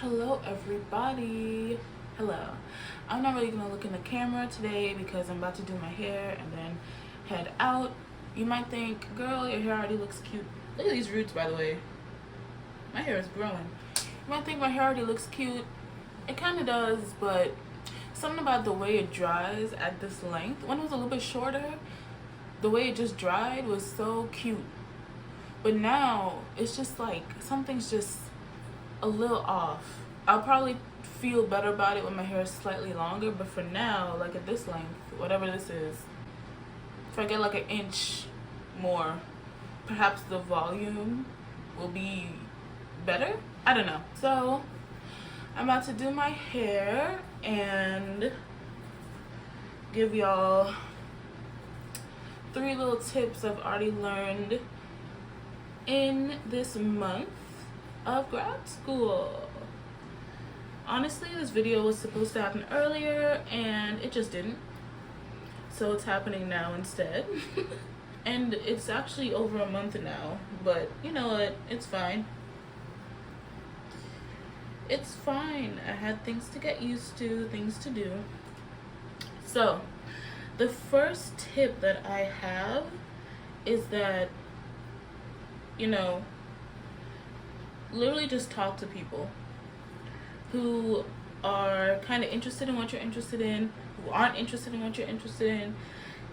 Hello everybody. Hello. I'm not really gonna look in the camera today because I'm about to do my hair and then head out. You might think, girl, your hair already looks cute. Look at these roots, by the way. My hair is growing. You might think my hair already looks cute. It kind of does, but something about the way it dries at this length, when it was a little bit shorter, the way it just dried was so cute. But now it's just like something's just a little off. I'll probably feel better about it when my hair is slightly longer, but for now, like at this length, whatever this is, if I get like an inch more, perhaps the volume will be better. I don't know. So I'm about to do my hair and give y'all 3 little tips I've already learned in this month of grad school. Honestly, this video was supposed to happen earlier and it just didn't, so it's happening now instead. And it's actually over a month now, but you know what, it's fine. It's fine. I had things to get used to, things to do. So the first tip that I have is that, you know, literally just talk to people who are kind of interested in what you're interested in, who aren't interested in what you're interested in,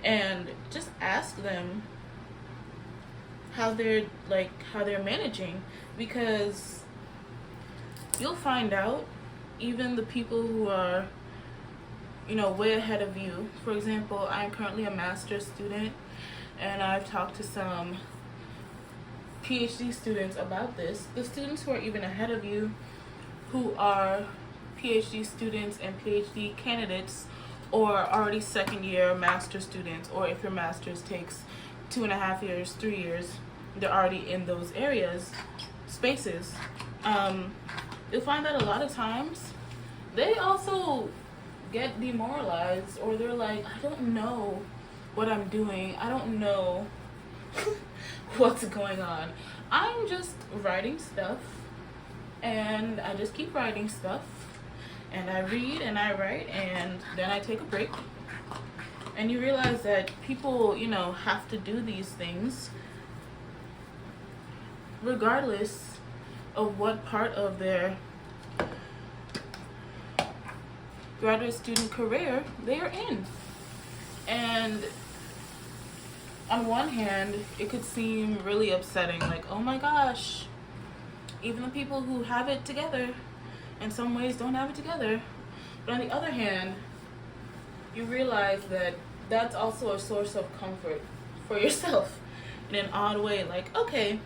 and just ask them how they're managing, because you'll find out, even the people who are, you know, way ahead of you. For example, I'm currently a master's student and I've talked to some PhD students about this. The students who are even ahead of you, who are PhD students and PhD candidates, or already second year master students, or if your master's takes 2.5 years, 3 years, they're already in those spaces. You'll find that a lot of times they also get demoralized, or they're like, I don't know what I'm doing, I don't know what's going on. I'm just writing stuff, and I just keep writing stuff, and I read and I write, and then I take a break. And you realize that people, you know, have to do these things regardless of what part of their graduate student career they are in. And on one hand, it could seem really upsetting, like, oh my gosh, even the people who have it together in some ways don't have it together. But on the other hand, you realize that that's also a source of comfort for yourself in an odd way. Like, okay,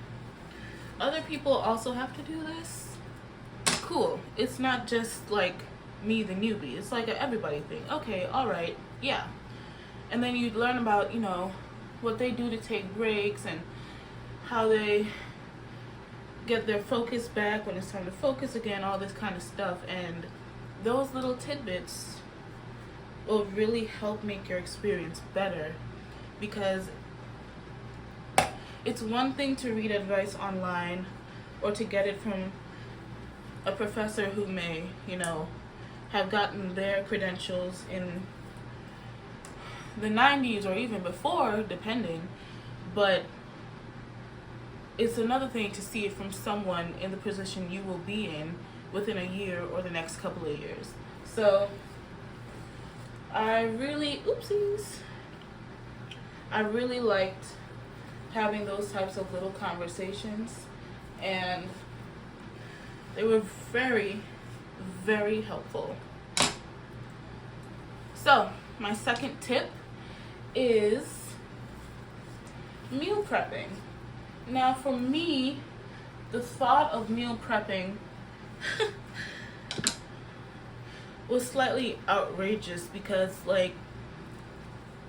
other people also have to do this? Cool. It's not just like me, the newbie. It's like an everybody thing. Okay, alright, yeah. And then you learn about, you know, what they do to take breaks and how they get their focus back when it's time to focus again, all this kind of stuff. And those little tidbits will really help make your experience better, because it's one thing to read advice online or to get it from a professor who may, you know, have gotten their credentials in the 90s or even before, depending, but it's another thing to see it from someone in the position you will be in within a year or the next couple of years. So I really liked having those types of little conversations, and they were very, very helpful. So my second tip is meal prepping. Now for me, the thought of meal prepping was slightly outrageous, because like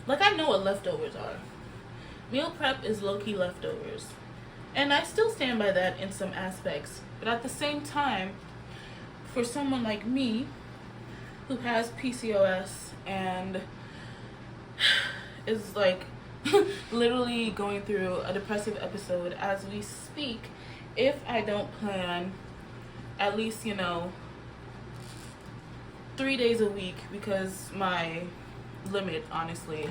I know what leftovers are. Meal prep is low-key leftovers, and I still stand by that in some aspects. But at the same time, for someone like me who has PCOS and is like literally going through a depressive episode as we speak, if I don't plan at least, 3 days a week, because my limit, honestly,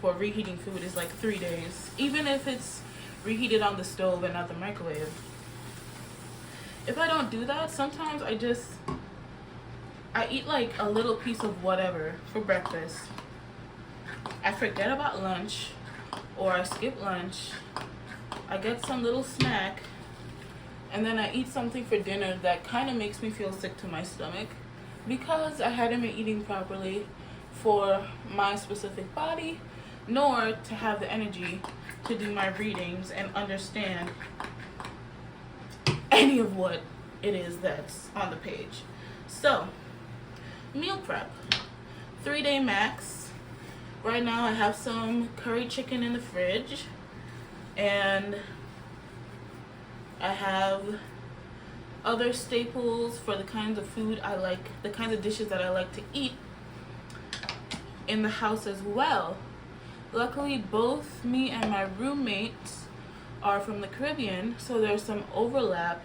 for reheating food is like 3 days, even if it's reheated on the stove and not the microwave. If I don't do that, sometimes I eat like a little piece of whatever for breakfast. I forget about lunch, or I skip lunch. I get some little snack, and then I eat something for dinner that kind of makes me feel sick to my stomach, because I hadn't been eating properly for my specific body, nor to have the energy to do my readings and understand any of what it is that's on the page. So, meal prep, 3-day max. Right now I have some curry chicken in the fridge, and I have other staples for the kinds of food I like, the kinds of dishes that I like to eat in the house as well. Luckily, both me and my roommates are from the Caribbean, so there's some overlap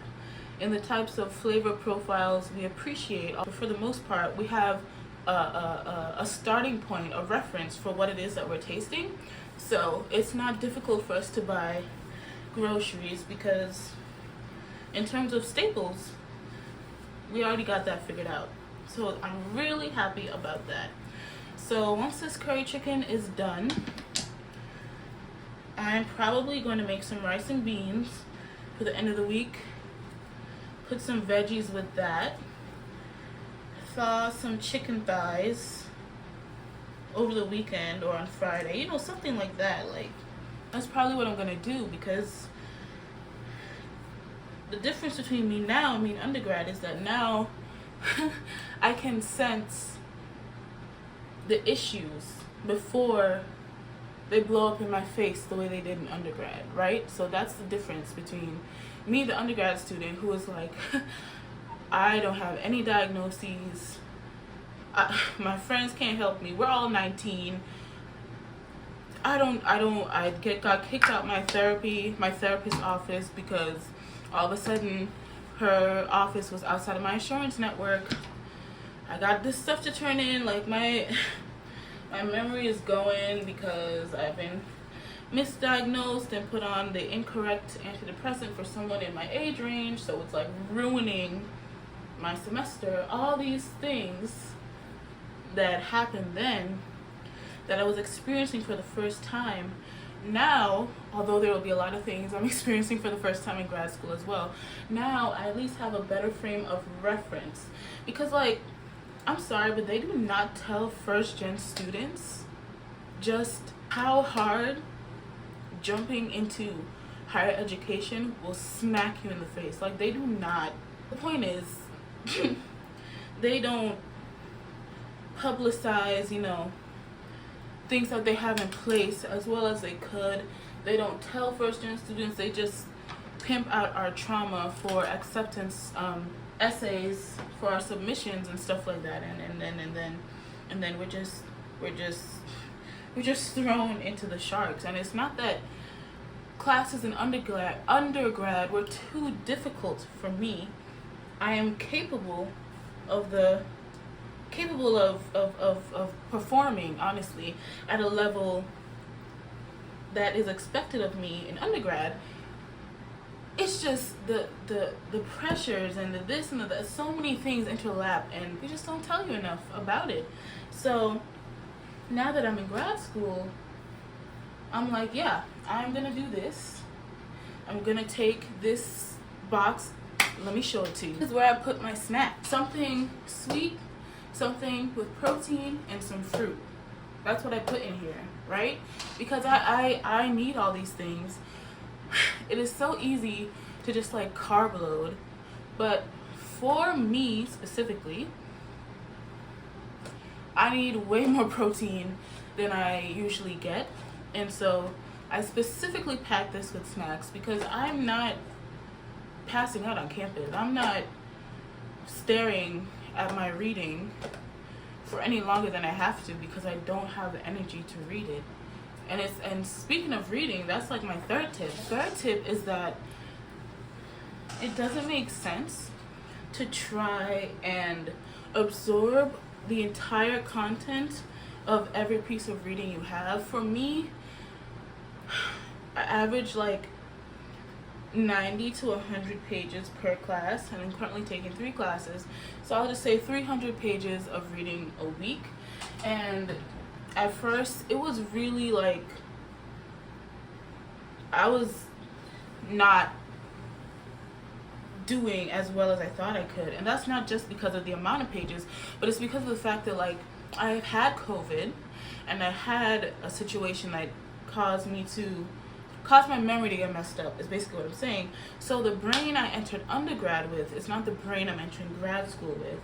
in the types of flavor profiles we appreciate. But for the most part, we have a starting point, a reference for what it is that we're tasting. So it's not difficult for us to buy groceries, because in terms of staples, we already got that figured out. So I'm really happy about that. So once this curry chicken is done, I'm probably going to make some rice and beans for the end of the week. Put some veggies with that. Thaw some chicken thighs over the weekend or on Friday. Something like that. Like, that's probably what I'm going to do, because the difference between me now and me in undergrad is that now I can sense the issues before they blow up in my face the way they did in undergrad, right? So that's the difference between me, the undergrad student, who is like, I don't have any diagnoses, my friends can't help me, we're all 19, I got kicked out my therapist's office, because all of a sudden her office was outside of my insurance network. I got this stuff to turn in, like my memory is going because I've been misdiagnosed and put on the incorrect antidepressant for someone in my age range, so it's like ruining my semester. All these things that happened then that I was experiencing for the first time now, although there will be a lot of things I'm experiencing for the first time in grad school as well, now I at least have a better frame of reference. Because, like, I'm sorry, but they do not tell first-gen students just how hard jumping into higher education will smack you in the face. Like, they do not. The point is, they don't publicize, things that they have in place as well as they could. They don't tell first-gen students. They just pimp out our trauma for acceptance essays for our submissions and stuff like that, and then we're just thrown into the sharks. And it's not that classes in undergrad were too difficult for me. I am capable of performing, honestly, at a level that is expected of me in undergrad. It's just the pressures and the this and the that. So many things interlap, and we just don't tell you enough about it. So now that I'm in grad school, I'm like, yeah, I'm gonna do this. I'm gonna take this box. Let me show it to you. This is where I put my snack. Something sweet, something with protein, and some fruit. That's what I put in here, right? Because I need all these things. It is so easy to just like carb load, but for me specifically, I need way more protein than I usually get. And so I specifically pack this with snacks because I'm not passing out on campus. I'm not staring at my reading for any longer than I have to because I don't have the energy to read it. And speaking of reading, that's like my third tip. Third tip is that it doesn't make sense to try and absorb the entire content of every piece of reading you have. For me, I average like 90 to 100 pages per class, and I'm currently taking 3 classes, so I'll just say 300 pages of reading a week. And at first it was really like I was not doing as well as I thought I could, and that's not just because of the amount of pages, but it's because of the fact that like I've had COVID, and I had a situation that caused my memory to get messed up, is basically what I'm saying. So the brain I entered undergrad with is not the brain I'm entering grad school with.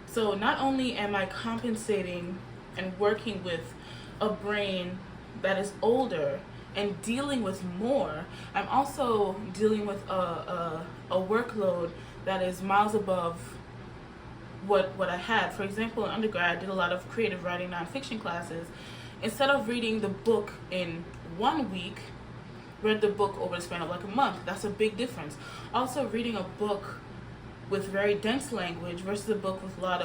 So not only am I compensating and working with a brain that is older and dealing with more, I'm also dealing with a workload that is miles above what I had. For example, in undergrad, I did a lot of creative writing nonfiction classes. Instead of reading the book in 1 week, read the book over the span of like a month. That's a big difference. Also, reading a book with very dense language versus a book with a lot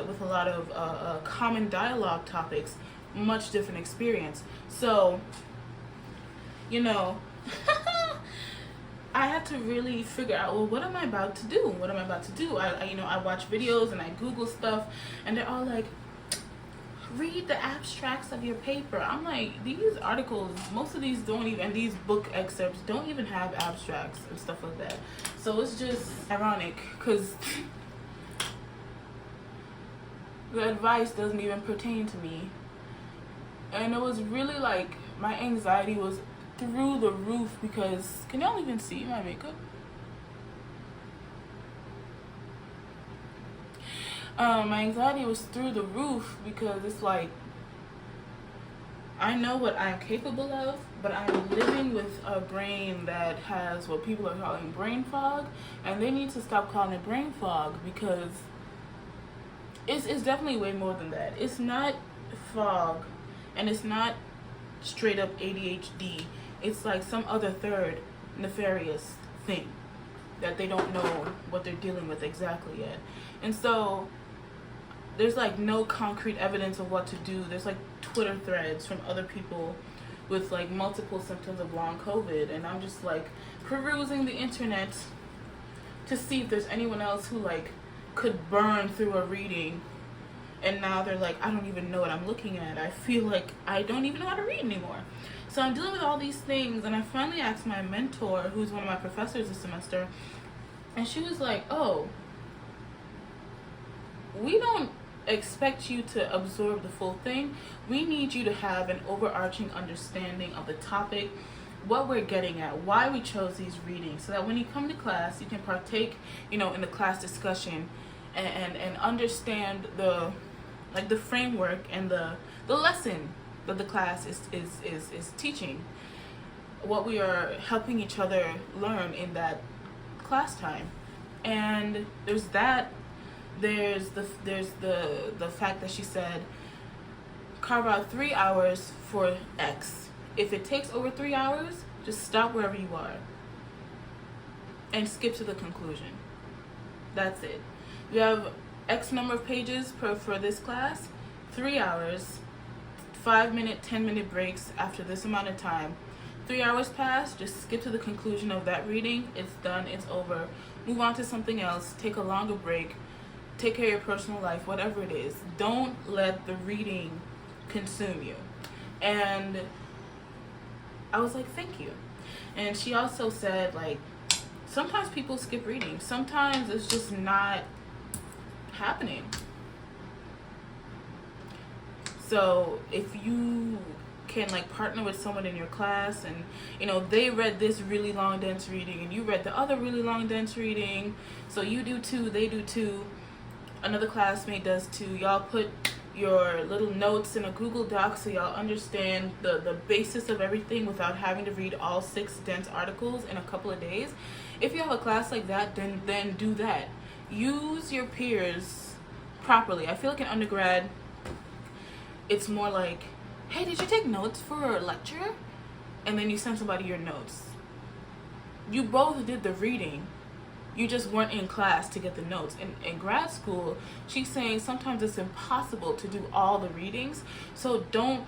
of common dialogue topics, much different experience. So, you know, I had to really figure out, well, what am I about to do? What am I about to do? I watch videos and I Google stuff, and they're all like, read the abstracts of your paper. I'm like, these articles, most of these don't even, and these book excerpts don't even have abstracts and stuff like that. So it's just ironic, because the advice doesn't even pertain to me. And it was really like, my anxiety was through the roof, because, can y'all even see my makeup? My anxiety was through the roof, because it's like, I know what I'm capable of, but I'm living with a brain that has what people are calling brain fog, and they need to stop calling it brain fog, because it's definitely way more than that. It's not fog, and it's not straight up ADHD. It's like some other third nefarious thing that they don't know what they're dealing with exactly yet. And so there's like no concrete evidence of what to do. There's like Twitter threads from other people with like multiple symptoms of long COVID, and I'm just like perusing the internet to see if there's anyone else who like could burn through a reading, and now they're like, I don't even know what I'm looking at. I feel like I don't even know how to read anymore. So I'm dealing with all these things, and I finally asked my mentor, who's one of my professors this semester, and she was like, oh, we don't expect you to absorb the full thing. We need you to have an overarching understanding of the topic, what we're getting at, why we chose these readings, so that when you come to class, you can partake, in the class discussion and understand the framework and the lesson that the class is teaching, what we are helping each other learn in that class time. And there's that. There's the fact that she said, carve out 3 hours for X. If it takes over 3 hours, just stop wherever you are and skip to the conclusion. That's it. You have X number of pages for this class, 3 hours, 5-minute, 10-minute breaks after this amount of time. 3 hours pass, just skip to the conclusion of that reading. It's done, it's over. Move on to something else, take a longer break, take care of your personal life, whatever it is. Don't let the reading consume you. And I was like, thank you. And she also said, like, sometimes people skip reading. Sometimes it's just not happening. So if you can like partner with someone in your class, and they read this really long dense reading and you read the other really long dense reading, so you do too, they do too, another classmate does too, y'all put your little notes in a Google Doc so y'all understand the basis of everything without having to read all 6 dense articles in a couple of days. If you have a class like that, then do that. Use your peers properly. I feel like in undergrad it's more like, hey, did you take notes for a lecture? And then you send somebody your notes. You both did the reading. you just weren't in class to get the notes. In grad school, she's saying sometimes it's impossible to do all the readings, so don't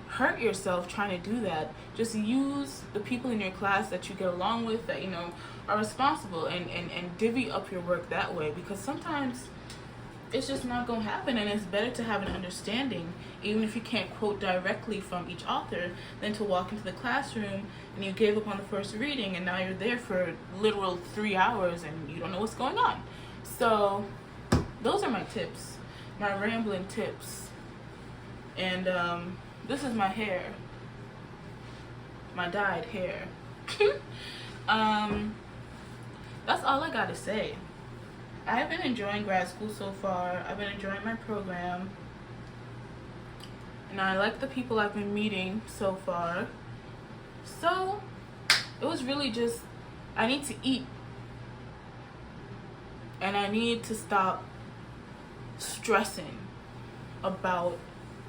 hurt yourself trying to do that. Just use the people in your class that you get along with, that you know are responsible, and divvy up your work that way, because sometimes it's just not gonna happen, and it's better to have an understanding, even if you can't quote directly from each author, than to walk into the classroom and you gave up on the first reading and now you're there for literal 3 hours and you don't know what's going on. So those are my tips, my rambling tips. And this is my hair, my dyed hair. That's all I gotta say. I've been enjoying grad school so far. I've been enjoying my program, and I like the people I've been meeting so far. So it was really just, I need to eat, and I need to stop stressing about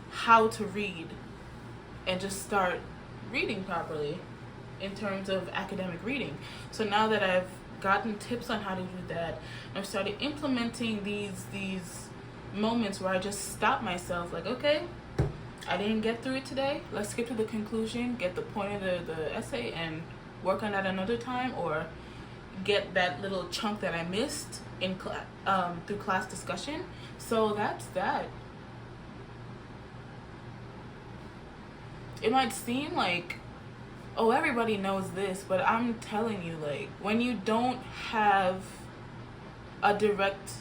how to read and just start reading properly in terms of academic reading. So now that I've gotten tips on how to do that, I've started implementing these moments where I just stop myself, like, okay, I didn't get through it today, let's skip to the conclusion, get the point of the essay and work on that another time, or get that little chunk that I missed in through class discussion. So that's that. It might seem like, oh, everybody knows this, but I'm telling you, like, when you don't have a direct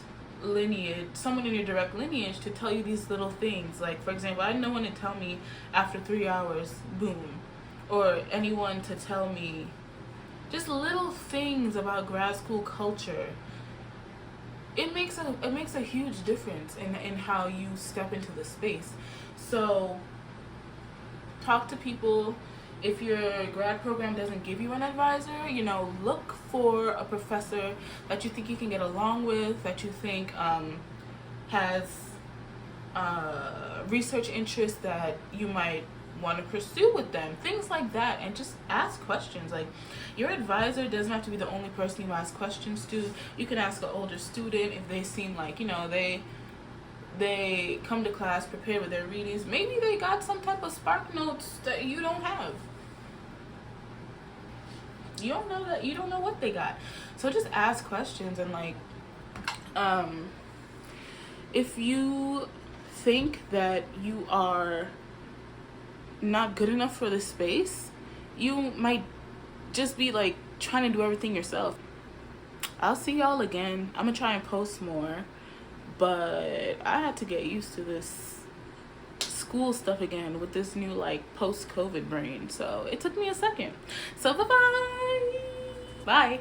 lineage, someone in your direct lineage to tell you these little things, like, for example, I had no one to tell me after 3 hours, boom, or anyone to tell me just little things about grad school culture. It makes a huge difference in how you step into the space. So talk to people. If your grad program doesn't give you an advisor, you know, look for a professor that you think you can get along with, that you think has research interests that you might want to pursue with them, things like that. And just ask questions. Like, your advisor doesn't have to be the only person you ask questions to. You can ask an older student if they seem like, you know, they come to class prepared with their readings. Maybe they got some type of spark notes that you don't have. You don't know that. You don't know what they got. So just ask questions. And like, if you think that you are not good enough for the space, you might just be like trying to do everything yourself. I'll see y'all again. I'm gonna try and post more, but I had to get used to this school stuff again with this new like post-COVID brain, so it took me a second. So bye.